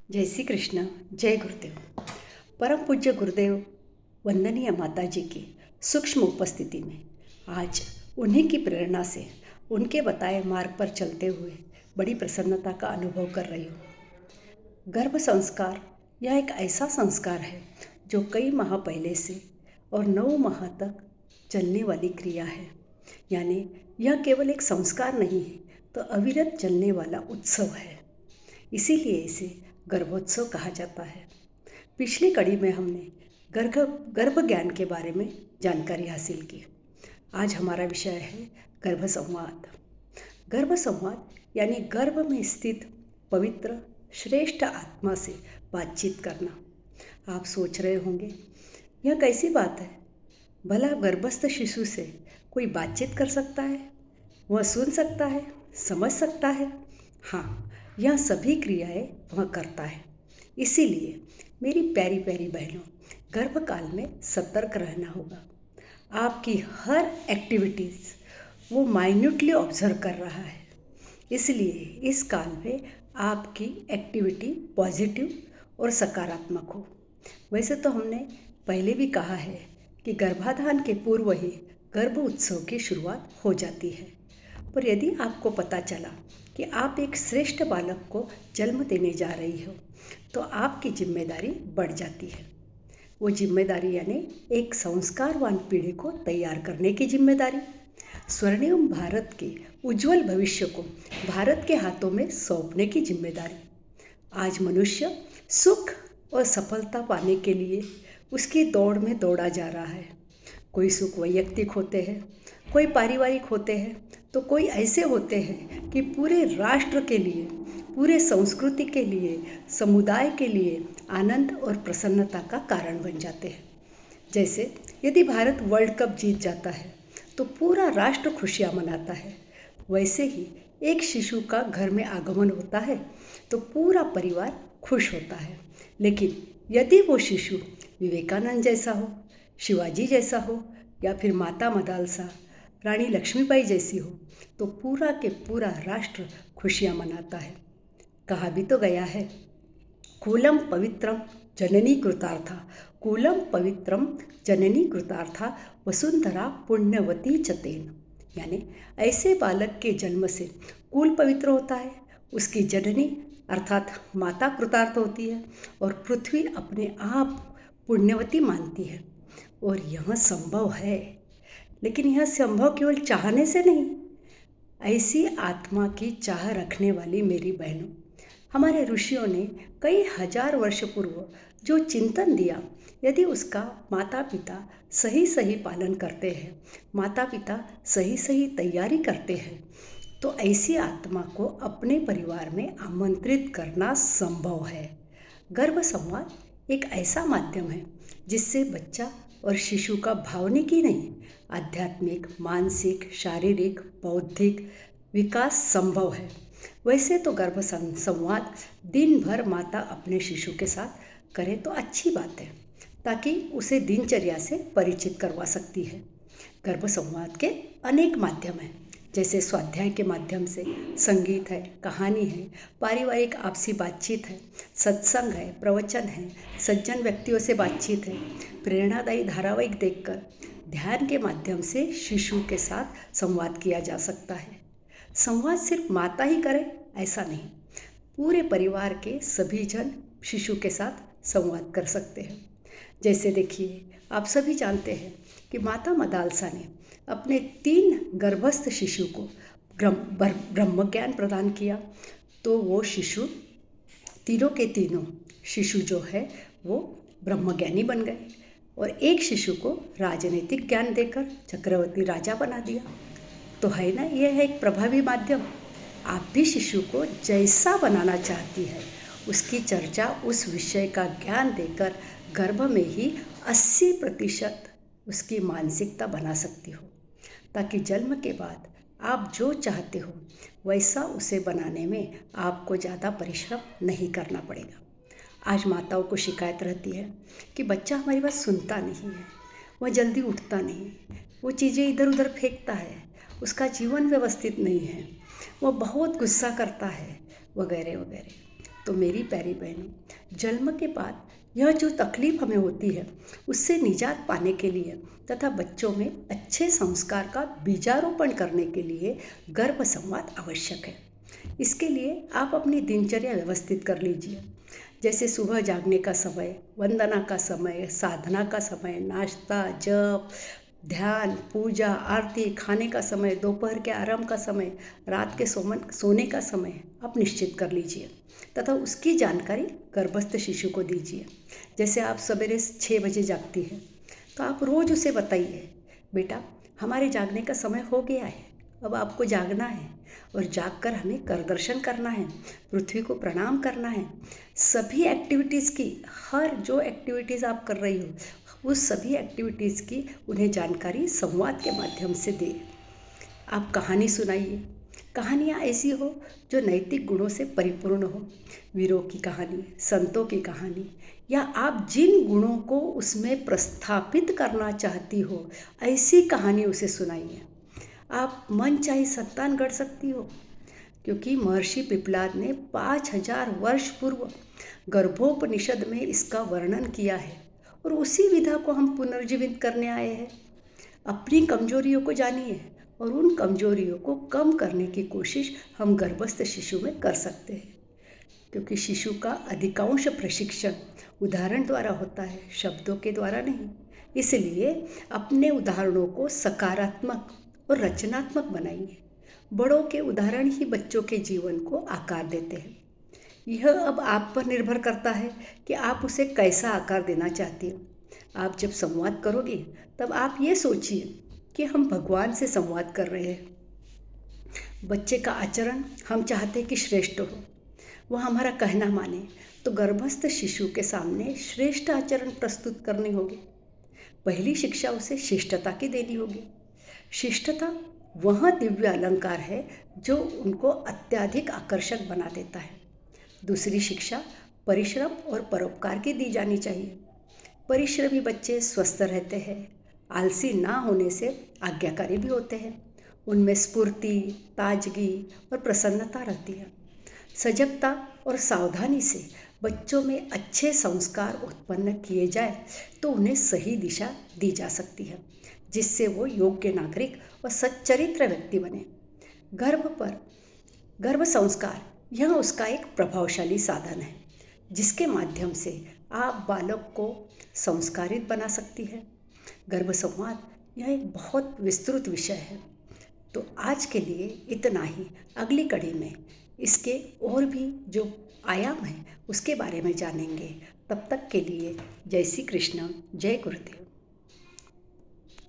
जय श्री कृष्ण। जय गुरुदेव। परम पूज्य गुरुदेव वंदनीय माता जी की सूक्ष्म उपस्थिति में आज उन्हीं की प्रेरणा से उनके बताए मार्ग पर चलते हुए बड़ी प्रसन्नता का अनुभव कर रही हूँ। गर्भ संस्कार यह एक ऐसा संस्कार है जो कई माह पहले से और 9 माह तक चलने वाली क्रिया है। यानी यह केवल एक संस्कार नहीं है तो अविरत चलने वाला उत्सव है। इसीलिए इसे गर्भोत्सव कहा जाता है। पिछली कड़ी में हमने गर्भ ज्ञान के बारे में जानकारी हासिल की। आज हमारा विषय है गर्भ संवाद। गर्भ संवाद यानी गर्भ में स्थित पवित्र श्रेष्ठ आत्मा से बातचीत करना। आप सोच रहे होंगे यह कैसी बात है, भला गर्भस्थ शिशु से कोई बातचीत कर सकता है, वह सुन सकता है, समझ सकता है? हाँ, यह सभी क्रियाएं वह करता है। इसीलिए मेरी प्यारी प्यारी बहनों, गर्भकाल में सतर्क रहना होगा। आपकी हर एक्टिविटीज़ वो माइन्यूटली ऑब्जर्व कर रहा है। इसलिए इस काल में आपकी एक्टिविटी पॉजिटिव और सकारात्मक हो। वैसे तो हमने पहले भी कहा है कि गर्भाधान के पूर्व ही गर्भ उत्सव की शुरुआत हो जाती है। पर यदि आपको पता चला कि आप एक श्रेष्ठ बालक को जन्म देने जा रही हो तो आपकी जिम्मेदारी बढ़ जाती है। वो जिम्मेदारी यानी एक संस्कारवान पीढ़ी को तैयार करने की जिम्मेदारी, स्वर्णिम भारत के उज्जवल भविष्य को भारत के हाथों में सौंपने की जिम्मेदारी। आज मनुष्य सुख और सफलता पाने के लिए उसकी दौड़ में दौड़ा जा रहा है। कोई सुख वैयक्तिक होते हैं, कोई पारिवारिक होते हैं, तो कोई ऐसे होते हैं कि पूरे राष्ट्र के लिए, पूरे संस्कृति के लिए, समुदाय के लिए आनंद और प्रसन्नता का कारण बन जाते हैं। जैसे यदि भारत वर्ल्ड कप जीत जाता है तो पूरा राष्ट्र खुशियाँ मनाता है। वैसे ही एक शिशु का घर में आगमन होता है तो पूरा परिवार खुश होता है। लेकिन यदि वो शिशु विवेकानंद जैसा हो, शिवाजी जैसा हो या फिर माता मदालसा, रानी लक्ष्मीबाई जैसी हो तो पूरा के पूरा राष्ट्र खुशियाँ मनाता है। कहा भी तो गया है, कूलम पवित्रम जननी कृतार्था, कूलम पवित्रम जननी कृतार्था वसुंधरा पुण्यवती चतेन। यानी ऐसे बालक के जन्म से कुल पवित्र होता है, उसकी जननी अर्थात माता कृतार्थ होती है और पृथ्वी अपने आप पुण्यवती मानती है। और यह संभव है, लेकिन यह संभव केवल चाहने से नहीं। ऐसी आत्मा की चाह रखने वाली मेरी बहनों, हमारे ऋषियों ने कई हजार वर्ष पूर्व जो चिंतन दिया, यदि उसका माता पिता सही सही पालन करते हैं, माता पिता सही सही तैयारी करते हैं, तो ऐसी आत्मा को अपने परिवार में आमंत्रित करना संभव है। गर्भ संवाद एक ऐसा माध्यम है जिससे बच्चा और शिशु का भावनिक ही नहीं, आध्यात्मिक, मानसिक, शारीरिक, बौद्धिक विकास संभव है। वैसे तो गर्भ संवाद दिन भर माता अपने शिशु के साथ करे तो अच्छी बात है, ताकि उसे दिनचर्या से परिचित करवा सकती है। गर्भ संवाद के अनेक माध्यम हैं, जैसे स्वाध्याय के माध्यम से, संगीत है, कहानी है, पारिवारिक आपसी बातचीत है, सत्संग है, प्रवचन है, सज्जन व्यक्तियों से बातचीत है, प्रेरणादायी धारावाहिक देखकर, ध्यान के माध्यम से शिशु के साथ संवाद किया जा सकता है। संवाद सिर्फ माता ही करे ऐसा नहीं, पूरे परिवार के सभी जन शिशु के साथ संवाद कर सकते हैं। जैसे देखिए, आप सभी जानते हैं कि माता मदालसा ने अपने 3 गर्भस्थ शिशु को ब्रह्म ज्ञान प्रदान किया, तो वो शिशु तीनों के तीनों शिशु जो है वो ब्रह्मज्ञानी बन गए और एक शिशु को राजनीतिक ज्ञान देकर चक्रवर्ती राजा बना दिया। तो है ना, यह है एक प्रभावी माध्यम। आप भी शिशु को जैसा बनाना चाहती है उसकी चर्चा, उस विषय का ज्ञान देकर गर्भ में ही 80% उसकी मानसिकता बना सकती हो, ताकि जन्म के बाद आप जो चाहते हो वैसा उसे बनाने में आपको ज़्यादा परिश्रम नहीं करना पड़ेगा। आज माताओं को शिकायत रहती है कि बच्चा हमारी बात सुनता नहीं है, वह जल्दी उठता नहीं, वो चीज़ें इधर उधर फेंकता है, उसका जीवन व्यवस्थित नहीं है, वह बहुत गुस्सा करता है, वगैरह वगैरह। तो मेरी प्यारी बहनों, जन्म के बाद यह जो तकलीफ हमें होती है उससे निजात पाने के लिए तथा बच्चों में अच्छे संस्कार का बीजारोपण करने के लिए गर्भ संवाद आवश्यक है। इसके लिए आप अपनी दिनचर्या व्यवस्थित कर लीजिए, जैसे सुबह जागने का समय, वंदना का समय, साधना का समय, नाश्ता, जप, ध्यान, पूजा, आरती, खाने का समय, दोपहर के आराम का समय, रात के सोने का समय आप निश्चित कर लीजिए तथा उसकी जानकारी गर्भस्थ शिशु को दीजिए। जैसे आप सवेरे 6 बजे जागती हैं तो आप रोज़ उसे बताइए, बेटा हमारे जागने का समय हो गया है, अब आपको जागना है और जागकर हमें कर दर्शन करना है, पृथ्वी को प्रणाम करना है। सभी एक्टिविटीज़ की, हर जो एक्टिविटीज़ आप कर रही हो उस सभी एक्टिविटीज़ की उन्हें जानकारी संवाद के माध्यम से दें। आप कहानी सुनाइए, कहानियाँ ऐसी हो जो नैतिक गुणों से परिपूर्ण हो, वीरों की कहानी, संतों की कहानी, या आप जिन गुणों को उसमें प्रस्थापित करना चाहती हो ऐसी कहानी उसे सुनाइए। आप मन चाहे संतान गढ़ सकती हो, क्योंकि महर्षि पिपलाद ने 5000 वर्ष पूर्व गर्भोपनिषद में इसका वर्णन किया है और उसी विधा को हम पुनर्जीवित करने आए हैं। अपनी कमजोरियों को जानिए और उन कमजोरियों को कम करने की कोशिश हम गर्भस्थ शिशु में कर सकते हैं, क्योंकि शिशु का अधिकांश प्रशिक्षण उदाहरण द्वारा होता है, शब्दों के द्वारा नहीं। इसलिए अपने उदाहरणों को सकारात्मक और रचनात्मक बनाइए। बड़ों के उदाहरण ही बच्चों के जीवन को आकार देते हैं। यह अब आप पर निर्भर करता है कि आप उसे कैसा आकार देना चाहती हो। आप जब संवाद करोगे तब आप ये सोचिए कि हम भगवान से संवाद कर रहे हैं। बच्चे का आचरण हम चाहते हैं कि श्रेष्ठ हो, वह हमारा कहना माने, तो गर्भस्थ शिशु के सामने श्रेष्ठ आचरण प्रस्तुत करनी होगी। पहली शिक्षा उसे शिष्टता की देनी होगी। शिष्टता वह दिव्य अलंकार है जो उनको अत्यधिक आकर्षक बना देता है। दूसरी शिक्षा परिश्रम और परोपकार की दी जानी चाहिए। परिश्रमी बच्चे स्वस्थ रहते हैं, आलसी ना होने से आज्ञाकारी भी होते हैं। उनमें स्फूर्ति, ताजगी और प्रसन्नता रहती है। सजगता और सावधानी से बच्चों में अच्छे संस्कार उत्पन्न किए जाए तो उन्हें सही दिशा दी जा सकती है, जिससे वो योग्य नागरिक और सच्चरित्र व्यक्ति बने। गर्भ संस्कार यह उसका एक प्रभावशाली साधन है, जिसके माध्यम से आप बालक को संस्कारित बना सकती है। गर्भ संवाद यह एक बहुत विस्तृत विषय है, तो आज के लिए इतना ही। अगली कड़ी में इसके और भी जो आयाम हैं उसके बारे में जानेंगे। तब तक के लिए जय श्री कृष्ण, जय गुरुदेव।